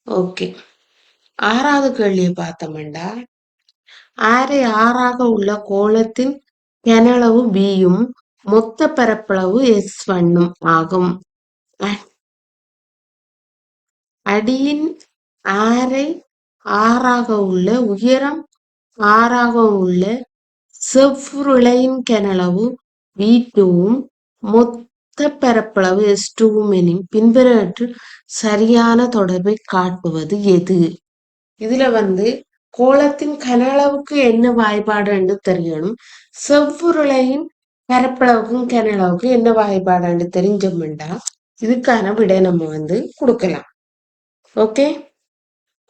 Okay. 6வது கேள்வியை பார்த்தோம்டா, அரை ஆறாக உள்ள கோளத்தின் கனளவு பியும் மொத்த பரப்பளவு S1 ஆகும். அடியின் அரை ஆறாக உள்ள உயரம் ஆறாக உள்ள செவ்வுருளையின் கனளவு V2வும் மொத்த பரப்பளவு S2வும் எனின் பின்வருவற்றில் சரியான தொடர்பை காட்டுவது எது? இதுல கோளத்தின் கனளவுக்கு என்ன வாய்ப்பாடுன்னு தெரியணும். செவ்வுருளையின் பரப்பளவுக்கும் கனளவுக்கும் என்ன வாய்ப்பாடுன்னு தெரிஞ்சோம்னா இதுக்கான விடை நம்ம கொடுக்கலாம். ஓகே.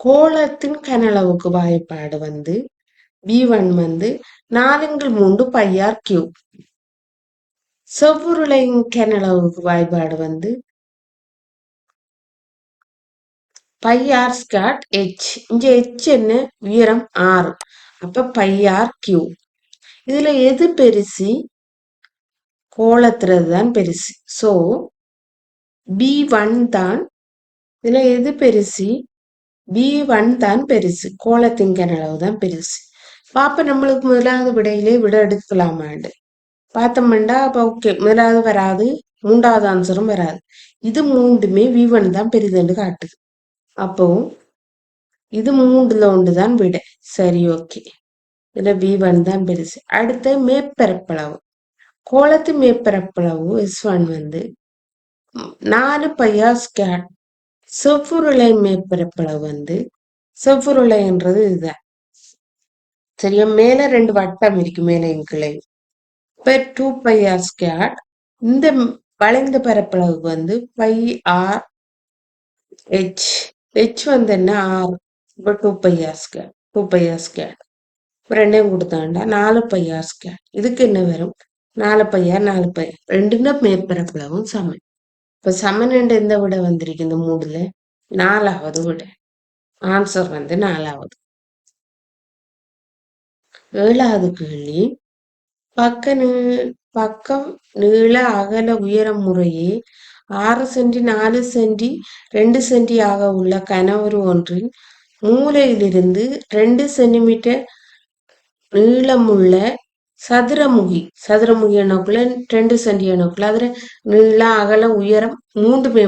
கோளத்தின் கனளவுக்கு வாய்ப்பாடு V1 4/3 πr3. செவ்வுருளையின் கனளவுக்கு வாய்ப்பாடு πr²h. இங்க h என்ன? உயரம் 6. அப்ப πr3. இதுல எது பெருசு? கோளத்துறது தான் பெருசு. சோ B1 தான். இதுல எது பெருசு? B1 தான் பெருசு. கோளத்தின் கனளவு தான் பெருசு. அப்ப நம்மளுக்கு முதலாவது விடையிலே விட எடுக்கலாமாண்டு பார்த்தோம்னா அப்ப ஓகே, முதலாவது வராது, மூன்றாவது ஆன்சரும் வராது. இது மூன்றுமே V1 தான் பெரிதுன்னு காட்டுது. அப்போ இது மூன்றுல ஒன்றுதான் விட. சரி, ஓகே. இதுல V1 தான் பெருசு. அடுத்து மேற்பரப்பளவு. கோளத்து மேற்பரப்பளவு S1 4 πr². செவ்வுருளை மேற்பரப்பளவு செவ்வுருளைன்றது இதுதான். சரியா? மேல 2 வட்டம் இருக்கு, மேலையும் கிளை. இப்ப 2 πr². இந்த வளைந்த பரப்பளவு πr h. h என்ன? 6. இப்ப 2 πr². 2 πr². ரெண்டையும் கொடுத்தாண்டா 4 πr². இதுக்கு என்ன வரும்? 4 πr 4 πr. ரெண்டுன்னா மேற்பரப்பளவும் சமன். இப்ப சமன் எந்த விட வந்திருக்கு? இந்த மூடுல 4வது விட. ஆன்சர் 4வது. 7வது கேள்வி. பக்கம் நீள அகல உயரம் முறையே 6 சென்டி 4 சென்டி 2 சென்டி ஆக உள்ள கனவுரு ஒன்றின் மூலையிலிருந்து 2 சென்டிமீட்டர் நீளமுள்ள சதுரமுகி எண்ணக்குள்ள 2 சென்டி எண்ணக்குள்ள அதுல நீள அகல உயரம் மூன்றுமே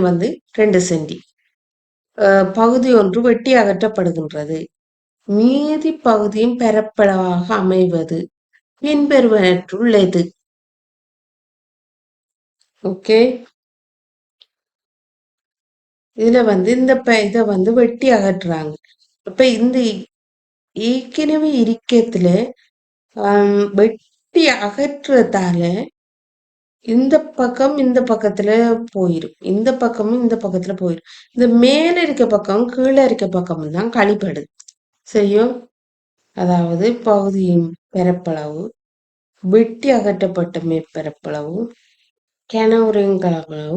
2 சென்டி பகுதி ஒன்று வெட்டி அகற்றப்படுகின்றது. மீதி பகுதியும் பரப்பளவாக அமைவது பின்வருவனற்றுள் எது? ஓகே. இதுல இந்த இத வெட்டி அகற்றுறாங்க. இப்ப இந்த ஏற்கனவே இருக்கத்துல வெட்டி அகற்றுறதால இந்த பக்கம் இந்த பக்கத்துல போயிரும், இந்த பக்கமும் இந்த பக்கத்துல போயிரும். இந்த மேல இருக்க பக்கம் கீழே இருக்க பக்கம் தான் கழிப்படுது. சரியோ? அதாவது பகுதியின் பரப்பளவு வெட்டி அகற்றப்பட்ட மேற்பரப்பளவு கனவுரின் கலப்பளவு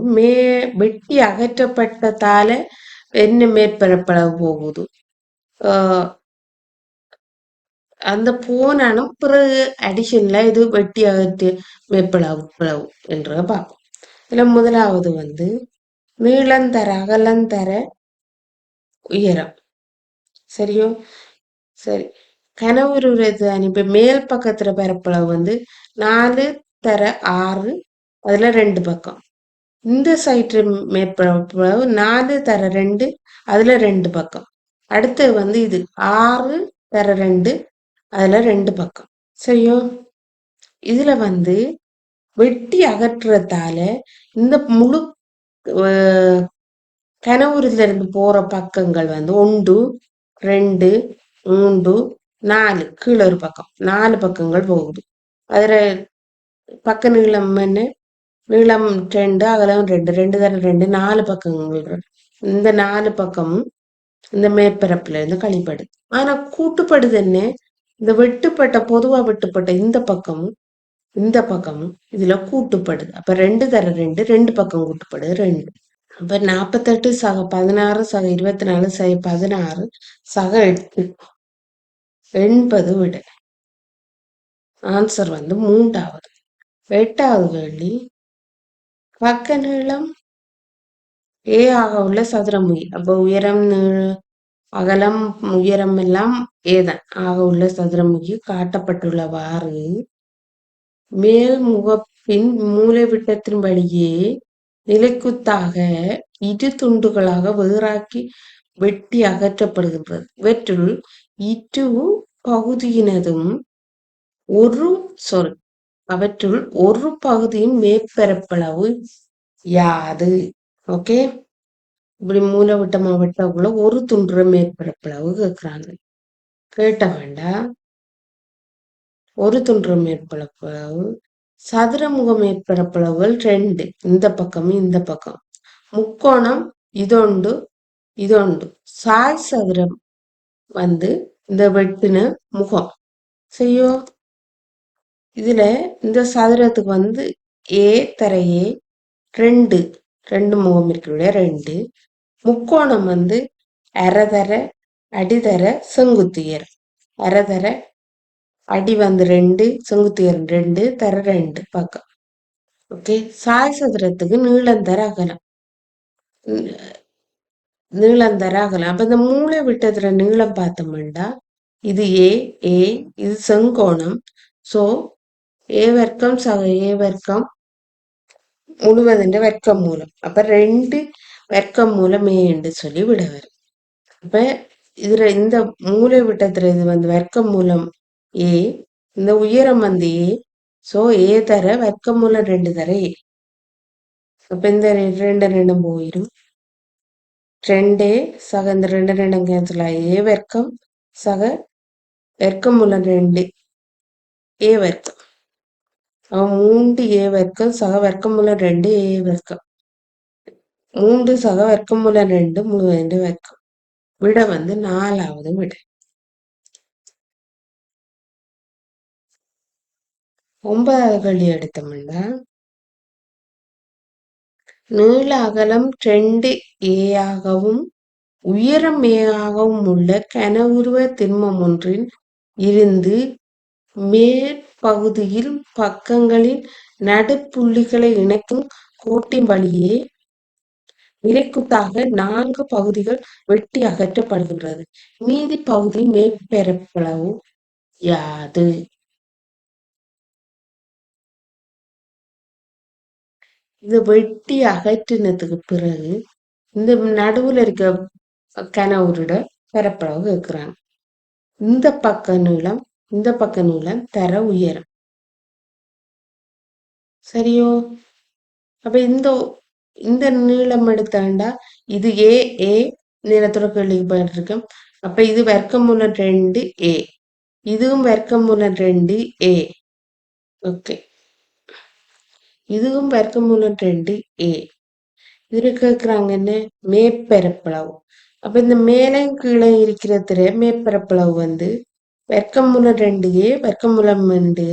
வெட்டி அகற்றப்பட்டதால என்ன மேற்பரப்பளவு போகுது, அந்த போனாலும் பிறகு அடிஷன்ல இது வெட்டி அகற்று மேற்பளவு என்ற பார்ப்போம். இதுல முதலாவது நீளந்தர அகலந்தர உயரம். சரியோ? சரி. கனவுருது இப்ப மேல் பக்கத்துல பரப்பளவு 4 தர 6, அதுல 2 பக்கம். இந்த சைட்டு மேற்பரப்பளவு 4 தர 2, அதுல 2 பக்கம். அடுத்து இது 6 தர 2, அதுல 2 பக்கம். சரியோ? இதுல வெட்டி அகற்றுறதால இந்த முழு கனவுருல இருந்து போற பக்கங்கள் 1 2 3 4, கீழே ஒரு பக்கம் 4 பக்கங்கள் போகுது. அதுல பக்க நீளம் என்ன? நீளம் 2, அகலம் 2, 2 தர 2, 4 பக்கங்கள். இந்த 4 பக்கமும் இந்த மேற்பரப்புல இருந்து கழிப்படுது. ஆனா கூட்டுப்படுது என்ன? இந்த பொதுவா வெட்டுப்பட்ட இந்த பக்கமும் இதுல கூட்டுப்படுது. அப்ப 2 தர 2, 2 பக்கம் கூட்டுப்படுது 2. அப்ப 48 சக 16 சக 24 சக 16 சக 8, 80 விட. ஆன்சர் 3வது. 8வது கேள்வி. பக்க நீளம் ஏ ஆக உள்ள சதுரமுகி. அப்ப உயரம் அகலம் உயரம் எல்லாம் ஏதான் ஆக உள்ள சதுரமுகி காட்டப்பட்டுள்ளவாறு மேல் முகப்பின் மூலைவிட்டத்தின் வழியே நிலைக்குத்தாக இரு துண்டுகளாக வேறாக்கி வெட்டி அகற்றப்படுகின்றது. இவற்றுள் இரு பகுதியினதும் அவற்றுள் ஒரு பகுதியின் மேற்பரப்பளவு யாது? ஓகே, இப்படி மூலவிட்டமா வெட்டக்குள்ள ஒரு துண்டுற மேற்பரப்பளவு கேட்கிறாங்க. கேட்ட வேண்டாம். ஒரு துண்டுற மேற்பரப்பளவு சதுரமுக மேற்பரப்பளவுகள் 2, இந்த பக்கமும் இந்த பக்கம். முக்கோணம் இதொண்டு இதொண்டு. சாய் சதுரம் வந்து இந்த வெட்டின முகம். செய்யோ, இதுல இந்த சதுரத்துக்கு வந்து ஏ தர ஏ 2 முகம் இருக்கிற 2. முக்கோணம் வந்து அரைதர அடிதர செங்குத்தியர். அரைதர அடி வந்து 2, செங்குத்தியர் 2 தர 2 பக்கம். ஓகே, சாய் சதுரத்துக்கு நீளம் தர அகலம். அப்ப இந்த மூளை விட்டதுல நீளம் பார்த்தோம்னா இது ஏ இது செங்கோணம். சோ ஏ வர்க்கம் சக ஏ வர்க்கம் முழுவதின் வர்க்கம் மூலம். அப்ப 2 வர்க்கம் மூலம் ஏ என்று சொல்லி விட வரும். அப்ப இதுல இந்த மூளை விட்டத்துல இது வந்து வர்க்கம் மூலம் ஏ, இந்த உயரம் வந்து ஏ. சோ ஏ தர வர்க்கம் மூலம் 2 தர ஏ. அப்ப இந்த 2 போயிடும். 2 சக இந்த 2 கேன்சல் ஆகி ஏ வர்க்கம் சக வர்க்கம் மூலம் 2 ஏ வர்க்கம். 3 ஏ வர்க்கம் சக வர்க்கம் மூலம் 2 ஏ வர்க்கம். 3 சக வர்க்கம் மூலம் 2 முழுவதின் வர்க்கம். விட வந்து 4வது விட. 9வது கேள்வி எடுத்தோம்னா நீள அகலம் 2 ஏ ஆகவும் உயரம் ஏ ஆகவும் உள்ள கன உருவ திண்மம் ஒன்றில் இருந்து மேற்பகுதியில் பக்கங்களின் நடுப்புள்ளிகளை இணைக்கும் கோட்டின் வழியே நிலைக்குத்தாக 4 பகுதிகள் வெட்டி அகற்றப்படுகின்றது. மீதி பகுதி மேற்பரப்பளவு யாது? இது வெட்டி அகற்றினதுக்கு பிறகு இந்த நடுவுல இருக்க கனவுருட பரப்பளவு கேட்கிறாங்க. இந்த பக்க நீளம் இந்த பக்க நீளம் தர உயரம். சரியோ? அப்ப இந்த நீளம் எடுத்தாண்டா இது ஏ நீளத்தோட கேள்விப்பட்டிருக்கோம். அப்ப இது வர்க்கமூலம் 2 ஏ, இதுவும் வர்க்கமூலம் 2 ஏ. ஓகே, இதுவும் வர்க்கமூலம் 2 ஏ. இதுல கேக்குறாங்க என்ன? மேற்பரப்பளவு. அப்ப இந்த மேலே கீழே இருக்கிறதுல மேற்பரப்பளவு வந்து வர்க்கமூலம் 2 ஏ வர்க்கமூலம் 2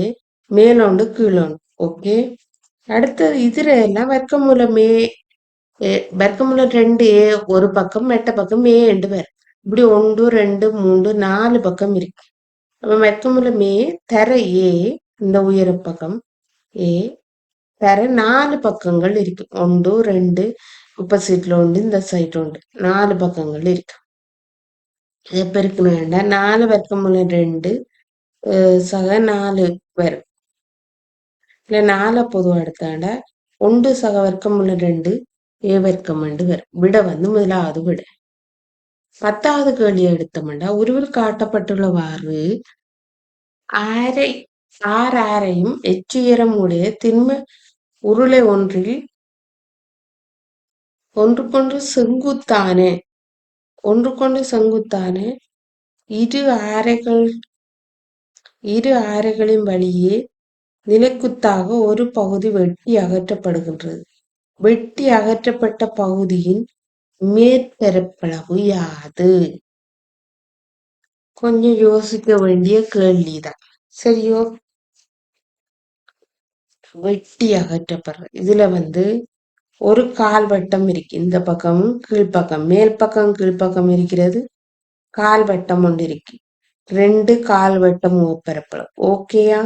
மேலோண்டு கீழோண்டு. ஓகே, அடுத்தது இதுல எல்லாம் வர்க்கமூலம் வர்க்கமூலம் 2 ஏ ஒரு பக்கம் மெட்ட பக்கம் ஏ என்று பேர். இப்படி 1 2 3 4 பக்கம் இருக்கு. அப்ப வர்க்கமூலம் தர ஏ இந்த உயர பக்கம் ஏ தர 4 பக்கங்கள் இருக்கு. 1 2 ஆப்போசிட்ல உண்டு, இந்த சைட் உண்டு, 4 பக்கங்கள் இருக்கு. இதை பெருக்கணும் வேண்டாம். 4 வர்க்கமூலம் 2 சக 4 வரும். இல்ல 4 பொதுவா எடுத்தாண்டா 1 சக வர்க்கமூலம் 2 ஏ வர்க்கம் வரும். விட வந்து முதலாவது விட. 10வது கேள்வி எடுத்தோம்னா உருவில் காட்டப்பட்டுள்ளவாறு ஆரையும் எச்சுயரம் உடைய திண்ம உருளை ஒன்றில் ஒன்றுக்கொன்று செங்குத்தான இரு ஆரைகளின் வழியே நிலைக்குத்தாக ஒரு பகுதி வெட்டி அகற்றப்படுகின்றது. வெட்டி அகற்றப்பட்ட பகுதியின் மேற்பரப்பளவு யாது? கொஞ்சம் யோசிக்க வேண்டிய கேள்விதான். சரியோ? வெட்டி அகற்றப்படுற இதுல வந்து ஒரு கால்வட்டம் இருக்கு. இந்த பக்கமும் கீழ்ப்பக்கம், மேல் பக்கம் கீழ்ப்பக்கம் இருக்கிறது. கால்வட்டம் ஒன்று இருக்கு. 2 கால்வட்டம் மேற்பரப்பளவு. ஓகேயா?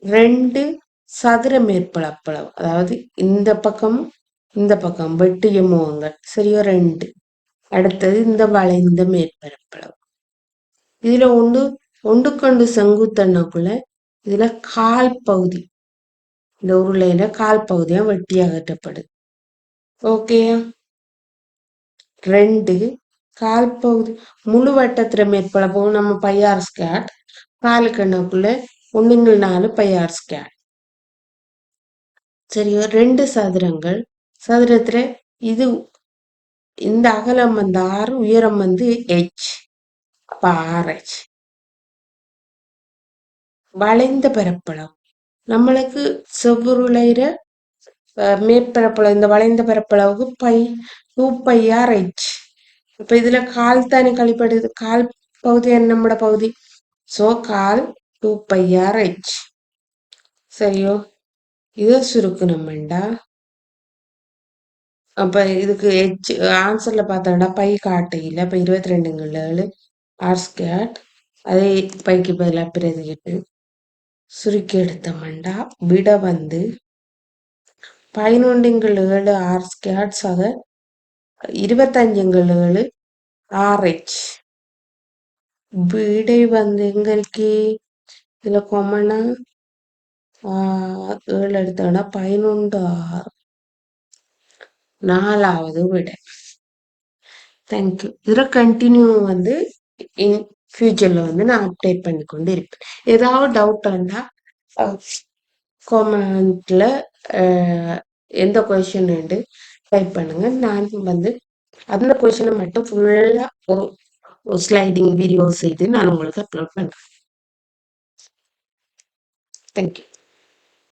2 சதுர மேற்பரப்பளவு. அதாவது இந்த பக்கமும் இந்த பக்கம் வெட்டிய முகங்கள் சரியோ 2. அடுத்தது இந்த வளைந்த மேற்பரப்பளவு. இதுல ஒன்றுக்கொண்டு செங்குத்தன்னக்குள்ள இதுல கால் பகுதி, இந்த உருளையில கால் பகுதியா வெட்டி அகற்றப்படுது. ஓகேயா? 2 கால் பகுதி முழு வட்டத்துல மேற்பரப்பும் நம்ம பையார் ஸ்கேட், கால் கண்ணுக்குள்ள 1/4 பையார் ஸ்கேட். சரியோ? 2 சதுரங்கள், சதுரத்துல இது இந்த அகலம் வந்து 6, உயரம் வந்து h. அப்ப 6h. வளைந்த பரப்பளவு நம்மளுக்கு செவ்வுருளையிற மேற்பரப்பளவு, இந்த வளைந்த பரப்பளவுக்கு 2πr/h. இப்ப இதுல கால் தானே கழிப்படுது, கால் பகுதி நம்மட பகுதி. சோ கால் 2πr/h. சரியோ? இதை சுருக்கணும்டா. அப்ப இதுக்கு ஆன்சர்ல பார்த்தோம்னா பை காட்டையில் இப்ப 22/7 r². அதை பைக்கு பதிலாக பிரதிக்கிட்டு சுருக்கி எடுத்தோம்டா விட வந்து 11/7 r² சக 25/7 RH. விடை வந்து எங்க இருக்கு? இதுல கொமனா 7 எடுத்தோம்னா 11/6, 4வது விடை. தேங்க்யூ. இதுல கண்டினியூ வந்து இன் ஃபியூச்சர்ல வந்து நான் அப்டேட் பண்ணி கொண்டு இருப்பேன். ஏதாவது டவுட் இருந்தா காமெண்ட்ல எந்த கொஸ்டின் டைப் பண்ணுங்க. நான் வந்து அந்த கொஸ்டினை மட்டும் ஃபுல்லா ஒரு ஸ்லைடிங் வீடியோ செய்து நான் உங்களுக்கு அப்லோட் பண்றேன். தேங்க்யூ.